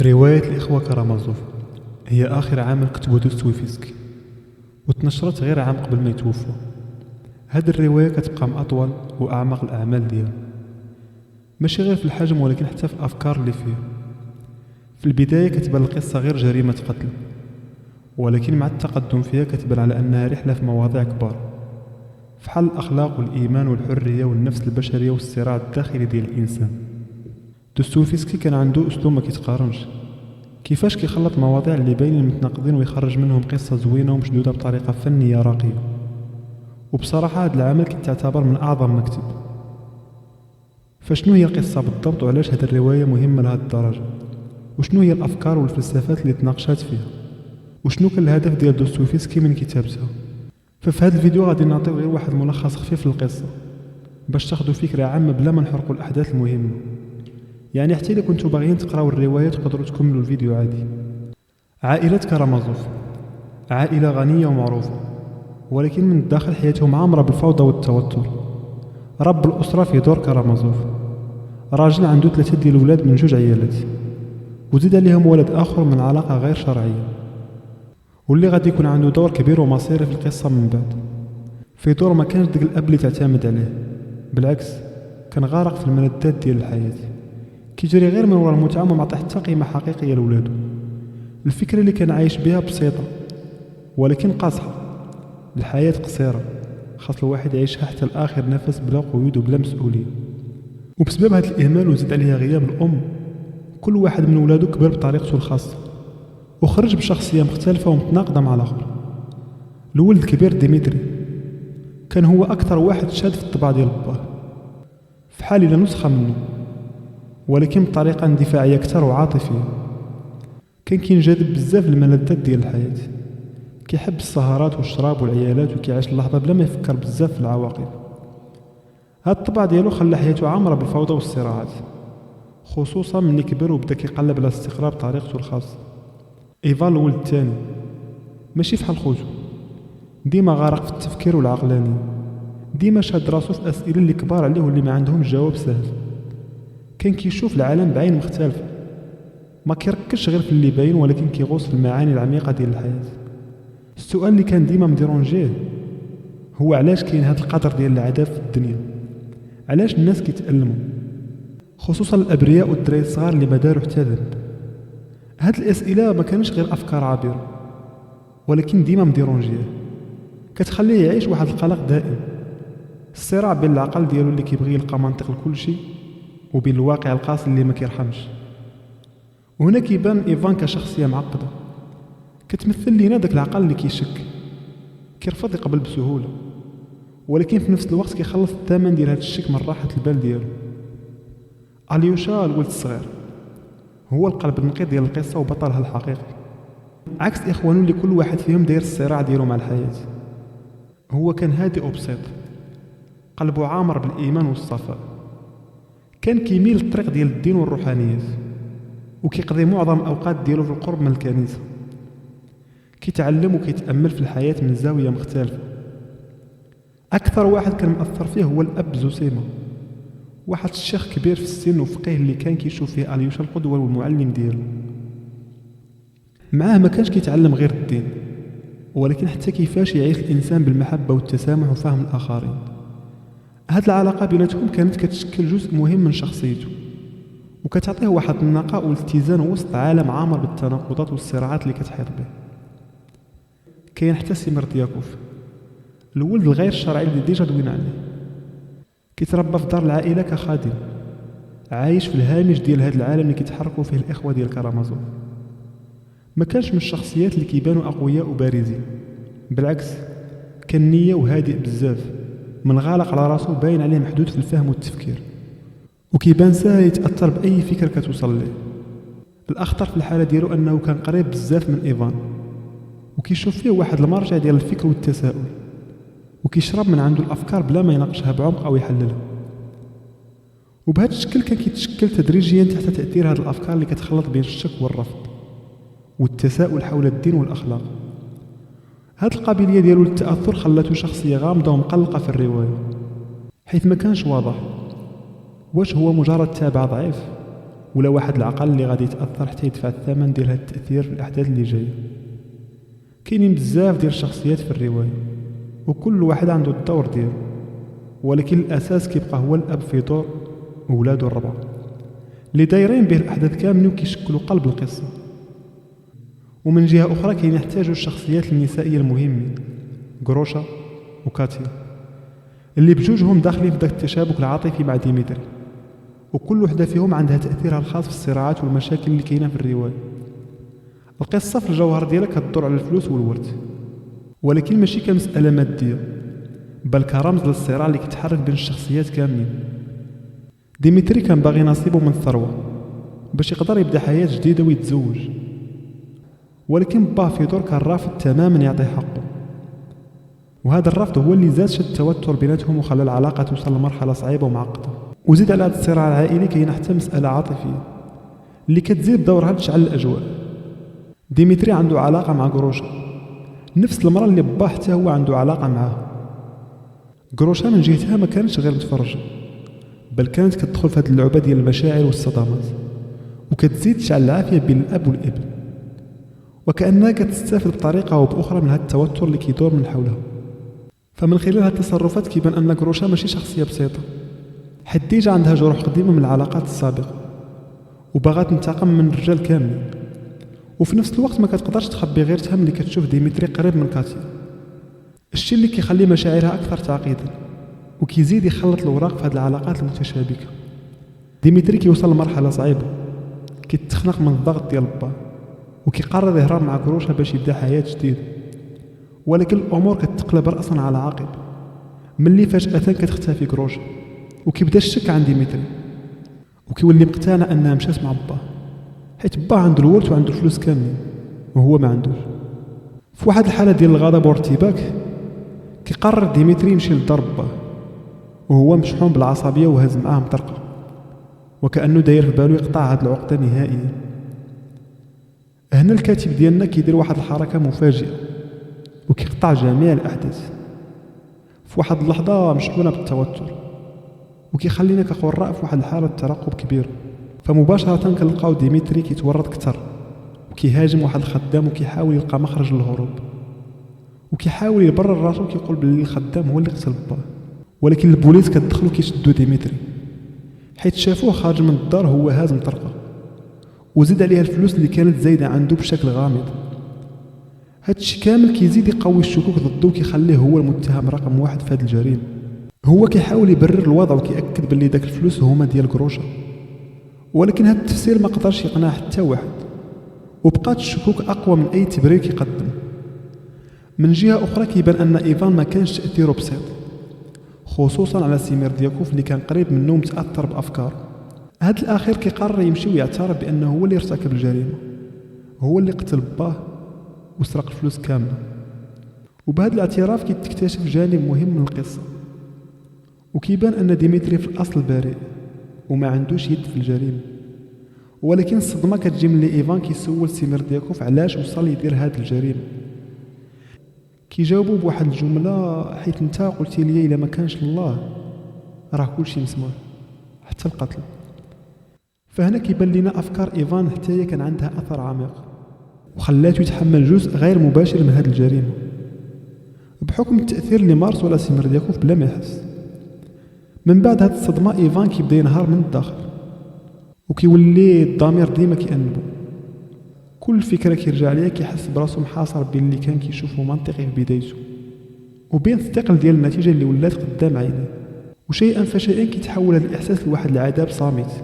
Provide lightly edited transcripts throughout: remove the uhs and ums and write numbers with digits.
رواية الإخوة كارامازوف هي آخر عمل كتبه دوستويفسكي وتنشرت غير عام قبل ما يتوفى. هاد الرواية كتبقى من أطول وأعمق الأعمال ديالو، ماشي غير في الحجم ولكن حتى في الأفكار اللي فيها. في البداية كتبان القصة غير جريمة قتل، ولكن مع التقدم فيها كتبان على أنها رحلة في مواضيع كبار، في حل الأخلاق والإيمان والحرية والنفس البشرية والصراع الداخلي ديال الإنسان. دوستويفسكي كان عنده أسلوب ما كيتقارنش، كيفاش كيخلط مواضيع اللي باينين متناقضين ويخرج منهم قصة زوينة ومشدودة بطريقة فنية راقية. وبصراحة هذا العمل كيتعتبر من أعظم ما كتب. فشنو هي القصة بالضبط وعلاش هذه الرواية مهمة لهذه الدرجة، وشنو هي الأفكار والفلسفات اللي تناقشات فيها، وشنو كان الهدف ديال دوستويفسكي من كتابتها. ففي هذا الفيديو غادي نعطيو غير واحد ملخص خفيف للقصة باش تاخدوا فكرة عامة بلا ما نحرقوا الأحداث المهمة. يعني حتى إذا كنتوا باغيين تقراو الرواية تقدروا تكملوا الفيديو عادي. عائلة كارامازوف عائلة غنية ومعروفة، ولكن من الداخل حياتهم عامرة بالفوضى والتوتر. رب الأسرة فيدور كارامازوف راجل عنده 3 ديال الولاد من 2 عيالات، وزيد عليهم ولد آخر من علاقة غير شرعية، واللي غادي يكون عنده دور كبير ومصيري في القصة من بعد. فيدور ما كانش داك الأب اللي تعتمد عليه، بالعكس كان غارق في الملذات ديال الحياة، كيجري غير من ورا المتعة وما معطي حتى قيمة حقيقية لولادو. الفكرة اللي كان عايش بها بسيطة ولكن قاصحة. الحياة قصيرة، خاص الواحد يعيشها حتى الآخر نفس بلا قيود وبلا مسؤولية. وبسبب هذا الإهمال وزيد عليها غياب الأم، كل واحد من ولادو كبر بطريقته الخاصة وخرج بشخصية مختلفة ومتناقضة مع الآخر. الولد الكبير ديمتري كان هو أكثر واحد شاد في الطبع ديال باه، في حال إلا نسخة منه، ولكن بطريقة اندفاعية أكثر وعاطفية. كان كينجذب بزاف للملذات ديال الحياة، كيحب السهرات والشراب والعيالات وكيعيش اللحظة بلا ما يفكر بزاف في العواقب. هاد الطبع ديالو خلى حياته عامرة بالفوضى والصراعات، خصوصا ملي كبر وبدا كيقلب على الاستقرار بطريقته الخاصة. إيفان الولد الثاني ماشي فحال خوتو، ديما غارق في التفكير والعقلانية، ديما شاد راسو في أسئلة اللي كبار عليه واللي ما عندهمش جواب سهل. كان كيشوف العالم بعين مختلفة، ما كيركزش غير في اللي باين ولكن كيغوص في المعاني العميقة ديال الحياة. السؤال اللي كان ديما مديرونجيه هو علاش كاين هذا القدر ديال العذاب في الدنيا، علاش الناس كيتألموا، خصوصا الأبرياء والدراري الصغار اللي ما داروا حتى ذنب. هاد الأسئلة ما كانش غير أفكار عابرة، ولكن ديما مديرونجيه، كتخليه يعيش واحد القلق دائم، الصراع بين العقل ديالو اللي كيبغي يلقى منطق لكل شيء وبين الواقع القاسي اللي ما كيرحمش. وهنا كيبان إيفان كشخصية معقدة، كتمثل لينا داك العقل اللي كيشك، كيرفض يقبل بسهولة، ولكن في نفس الوقت كيخلص الثمن ديال هاد الشك من راحة البال ديالو. أليوشا الولد الصغير هو القلب النقي ديال القصة وبطلها الحقيقي، عكس إخوانه اللي كل واحد فيهم داير الصراع ديالو مع الحياة. هو كان هادئ وبسيط، قلبه عامر بالإيمان والصفاء، كان كيميل للطريق ديال الدين والروحانيات، وكيقضي معظم الأوقات ديالو في القرب من الكنيسة، كيتعلم وكيتأمل في الحياة من زاوية مختلفة. أكثر واحد كان مأثر فيه هو الأب زوسيما، واحد الشيخ كبير في السن وفقيه اللي كان كيشوف فيه أليوشا القدوة والمعلم ديالو. معاه ما كانش كيتعلم غير الدين، ولكن حتى كيفاش يعيش الإنسان بالمحبة والتسامح وفهم الآخرين. هاد العلاقة بيناتهم كانت كتشكل جزء مهم من شخصيته، وكتعطيه واحد النقاء والاتزان وسط عالم عامر بالتناقضات والصراعات اللي كتحيط به. كاين حتى سيمردياكوف الولد الغير الشرعي اللي ديجا دوينا عليه، كيتربى في دار العائلة كخادم، عايش في الهامش ديال هاد العالم اللي كيتحركوا فيه الإخوة ديال كارامازوف. ما كانش من الشخصيات اللي كيبانوا أقوياء وبارزين، بالعكس كان نية وهادئ بزاف، من غالق على راسو باين عليه محدود في الفهم والتفكير، وكيبان ساهل يتأثر بأي فكرة كتوصل ليه. الأخطر في الحالة ديالو أنه كان قريب بزاف من إيفان، وكيشوف فيه واحد المرجع ديال الفكر والتساؤل، وكيشرب من عنده الأفكار بلا ما يناقشها بعمق أو يحللها. وبهذا الشكل كان كيتشكل تدريجيا تحت تأثير هذه الأفكار اللي كتخلط بين الشك والرفض والتساؤل حول الدين والأخلاق. هذه القابلية ديالو للتأثر خلته شخصية غامضة ومقلقة في الرواية، حيث ما كانش واضح واش هو مجرد تابع ضعيف ولا واحد العقل اللي غادي يتاثر حتى يدفع الثمن ديال هذا التاثير في الاحداث اللي جايه. كاينين بزاف ديال الشخصيات في الروايه وكل واحد عنده الدور ديالو، ولكن الاساس كيبقى هو الاب فيدور وولادو الربعه اللي دايرين به الاحداث كاملين وكيشكلوا قلب القصه. ومن جهه اخرى كاين يحتاجوا الشخصيات النسائيه المهمين غروشا وكاتيا اللي بجوجهم داخلين في ذاك التشابك العاطفي مع ديمتري، وكل وحده فيهم عندها تاثيرها الخاص في الصراعات والمشاكل اللي كاينه في الروايه. القصه في الجوهر ديالها كتدور على الفلوس والورث، ولكن ماشي كمساله ماديه بل كرمز للصراع اللي كيتحرك بين الشخصيات كاملين. ديمتري كان باغي نصيبه من الثروه باش يقدر يبدا حياه جديده ويتزوج، ولكن باه فيدور كان رافض تماما يعطيه حقه، وهذا الرفض هو اللي زاد شد التوتر بيناتهم وخلى العلاقه توصل لمرحله صعيبه ومعقده. وزيد على هذا الصراع العائلي كاين حتى مساله عاطفيه اللي كتزيد دورها لتشعل الاجواء. ديمتري عنده علاقه مع غروشا، نفس المراه اللي باه حتى هو عنده علاقه معها. غروشا من جهتها ما كانتش غير متفرجه، بل كانت كتدخل في هذه اللعبه ديال المشاعر والصدمات، وكتزيد تشعل العافيه بين الاب والابن، وكانها كتستافد بطريقه او باخرى من هذا التوتر اللي كيدور من حولها. فمن خلال هذه التصرفات كيبان ان غروشا ماشي شخصيه بسيطه، حيت ديجا عندها جروح قديمه من العلاقات السابقه وباغا تنتقم من الرجال كاملين، وفي نفس الوقت ما كتقدرش تخبي غيرتها ملي كتشوف ديمتري قريب من كاتيا، الشيء اللي كيخلي مشاعرها اكثر تعقيدا وكيزيد يخلط الوراق في هذه العلاقات المتشابكه. ديمتري كيوصل لمرحله صعيبه، كيتخنق من الضغط ديال با وكيقرر يهرب مع غروشا باش يبدا حياه جديده، ولكن الامور كتقلب راسا على عقب ملي فجاه كتختفي غروشا وكيبدا الشك عند ديمتري، وكيولي مقتنع انها مشات مع با حيت با عنده الورث وعنده الفلوس كاملين وهو ما عندوش. في واحد الحاله ديال الغضب والارتباك كيقرر ديمتري يمشي لدار با وهو مشحون بالعصبيه وهاز معاه مطرقه، وكانه داير في بالو يقطع هاد العقده نهائيا. هنا الكاتب ديالنا كيدير واحد الحركه مفاجئه وكيقطع جميع الاحداث في واحد اللحظه مشحونه بالتوتر، وكيخلينا كقراء في واحد الحاله ترقب كبير. فمباشره كنلقاو ديمتري كيتورط كثر وكيهاجم واحد الخدام وكيحاول يلقى مخرج للهروب، وكيحاول يبرر راسو كيقول بلي الخدام هو اللي قتل با، ولكن البوليس كتدخلوا كيشدوا ديمتري حيت شافوه خارج من الدار هو هاز مطرقه، وزيد عليها الفلوس اللي كانت زايده عنده بشكل غامض. هادشي كامل كيزيد يقوي الشكوك ضده وكيخليه هو المتهم رقم واحد في هذه الجريمه. هو كيحاول يبرر الوضع وكيأكد بلي داك الفلوس هما ديال غروشا، ولكن هذا التفسير ما قدرش يقنع حتى واحد، وبقات الشكوك اقوى من اي تبرير كيقدم. من جهه اخرى كيبان ان ايفان ما كانش تاثيره بسيط، خصوصا على سيميردياكوف اللي كان قريب منه متاثر بافكاره. هذا الاخير كيقرر يمشي ويعترف بانه هو اللي ارتكب الجريمه، هو اللي قتل باه وسرق الفلوس كامله. وبهذا الاعتراف كيتكتشف جانب مهم من القصه، وكيبان ان ديمتري في الاصل بريء وما عندوش يد في الجريمه، ولكن الصدمه كتجي ملي ايفان كيسول سيميردياكوف علاش وصل يدير هذه الجريمه. كيجاوبوا بواحد الجمله: حيت انت قلتي لي الا ما كانش الله راه كلشي مسموح حتى القتل. فهنا كيبان لنا افكار ايفان حتى هي كان عندها اثر عميق وخلاته يتحمل جزء غير مباشر من هذه الجريمه بحكم التاثير اللي مارسه على سيميردياكوف بلا ما يحس. من بعد هذه الصدمه ايفان كيبدا ينهار من الداخل وكيولي الضمير ديما كيأنبو، كل فكره كيرجع ليها كيحس براسو محاصر بين اللي كان كيشوفه منطقي في بدايته وبين الثقل ديال النتيجه اللي ولات قدام عينيه. وشيئا فشيئا كيتحول هذا الاحساس لواحد العذاب صامت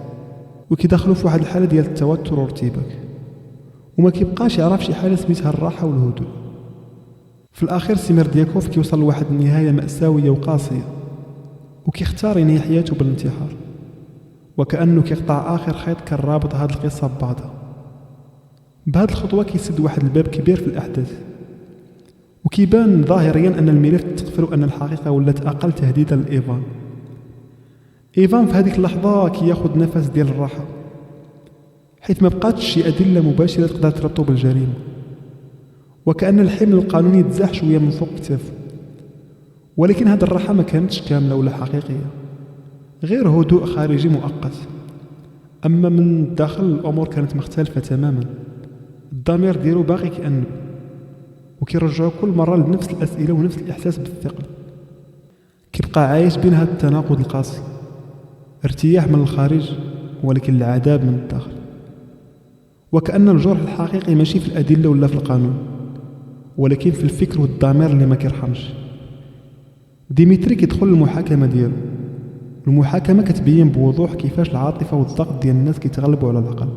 وكيدخلوا في واحد الحاله ديال التوتر والارتباك، وما كيبقاش يعرف شي حاله سميتها الراحه والهدوء. في الاخير سيميردياكوف كيوصل لواحد النهايه ماساويه وقاسيه وكيختار ينهي حياته بالانتحار، وكأنه كيقطع آخر خيط كان رابط هذه القصة ببعضها. بهذه الخطوة كيسد واحد الباب كبير في الأحداث، وكيبان ظاهريا أن الملف تقفل وأن الحقيقة ولات أقل تهديدا لإيفان. إيفان في هذيك اللحظة كياخد نفس ديال الراحة حيث ما بقاتش شي أدلة مباشرة تقدر تربطو بالجريمة، وكأن الحمل القانوني تزاح شوية من فوق كتافه. ولكن هذه الراحة ما كانتش كاملة ولا حقيقية، غير هدوء خارجي مؤقت. أما من الداخل الأمور كانت مختلفة تماما. الضمير ديالو باقي كأنب وكيرجعو كل مرة لنفس الأسئلة ونفس الإحساس بالثقل. كيبقى عايش بين هذا التناقض القاسي، ارتياح من الخارج ولكن العذاب من الداخل. وكأن الجرح الحقيقي ماشي في الأدلة ولا في القانون، ولكن في الفكر والضمير اللي ما كيرحمش. ديمتري كيدخل المحاكمة ديالو. المحاكمة كتبين بوضوح كيفاش العاطفة والضغط ديال الناس كيتغلبوا على العقل،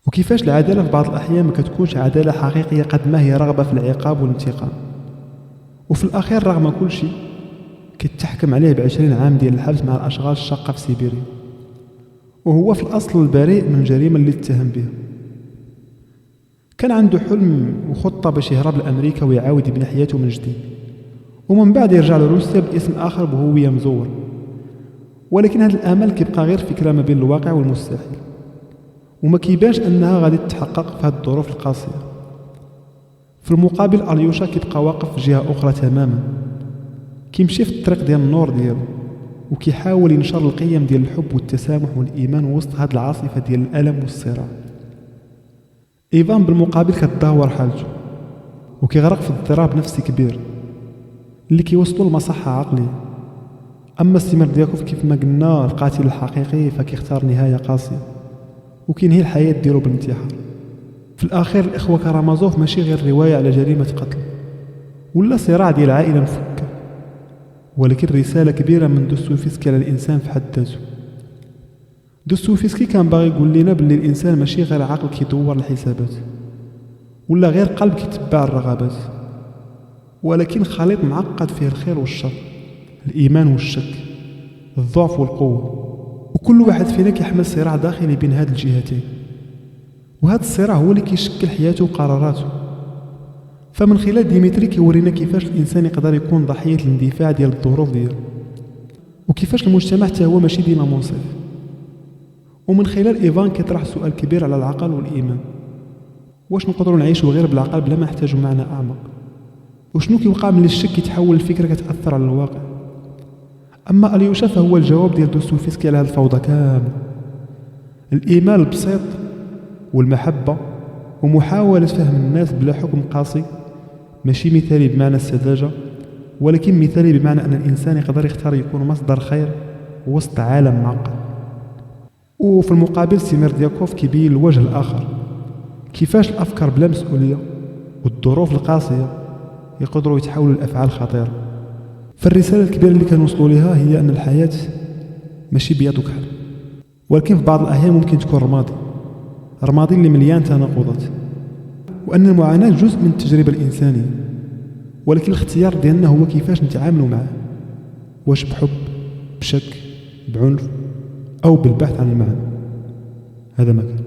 وكيفاش العدالة في بعض الأحيان ما كتكونش عدالة حقيقية قد ما هي رغبة في العقاب والانتقام. وفي الأخير رغم كل شيء كيتحكم عليه ب20 عام ديال الحبس مع الأشغال الشاقة في سيبيريا، وهو في الأصل البريء من الجريمة اللي اتهم بها. كان عنده حلم وخطة باش يهرب لأمريكا ويعاود يبني حياته من جديد، ومن بعد يرجع لروسيا باسم آخر بهوية مزورة. ولكن هذا الأمل كيبقى غير فكرة ما بين الواقع والمستحيل، وما كيبانش أنها غادي تتحقق في هذه الظروف القاسية. في المقابل أليوشا كيبقى واقف في جهة أخرى تماما، كيمشي في الطريق ديال النور ديالو، وكيحاول ينشر القيم ديال الحب والتسامح والإيمان وسط هذه العاصفة ديال الألم والصراع. إيفان بالمقابل كتدهور حالته وكيغرق في اضطراب نفسي كبير اللي كيوصلوا لمصحة عقلية. أما سيمردياكوف كيف ما قلنا القاتل الحقيقي فكيختار نهاية قاسية وكينهي الحياة ديالو بالانتحار. في الأخير الإخوة كارامازوف ماشي غير رواية على جريمة قتل ولا صراع ديال عائلة مفكة، ولكن رسالة كبيرة من دوستويفسكي على الإنسان في حد ذاته. دوستويفسكي كان باغي يقول لنا بلي الإنسان ماشي غير عقل كيدور الحسابات ولا غير قلب كيتبع الرغبات، ولكن خليط معقد فيه الخير والشر، الإيمان والشك، الضعف والقوة. وكل واحد فينا كيحمل صراع داخلي بين هاد الجهتين، وهذا الصراع هو اللي كيشكل حياته وقراراته. فمن خلال ديمتري كيورينا كيفاش الإنسان يقدر يكون ضحية الاندفاع ديال الظروف ديالو، وكيفاش المجتمع حتى هو ماشي ديما منصف. ومن خلال إيفان كيطرح سؤال كبير على العقل والإيمان: واش نقدروا نعيشوا غير بالعقل بلا ما نحتاجوا معنى أعمق؟ وشنو كيوقع ملي الشك يتحول لفكرة كتأثر على الواقع؟ أما أليوشا فهو الجواب ديال دوستويفسكي على هذه الفوضى كاملة: الإيمان البسيط والمحبة ومحاولة فهم الناس بلا حكم قاسي، ماشي مثالي بمعنى السذاجة، ولكن مثالي بمعنى أن الإنسان يقدر يختار يكون مصدر خير وسط عالم معقد. وفي المقابل سيمردياكوف كيبين الوجه الآخر، كيفاش الأفكار بلا مسؤولية والظروف القاسية يقدروا يتحولوا لأفعال خطيرة. فالرسالة الكبيرة اللي كنوصلوا لها هي أن الحياة ماشي بيض وكحل، ولكن في بعض الأحيان ممكن تكون رمادي اللي مليان تناقضات، وأن المعاناة جزء من التجربة الإنسانية، ولكن الاختيار ديالنا هو كيفاش نتعاملوا معه، واش بحب، بشك، بعنف، أو بالبحث عن المعنى. هذا ما كان.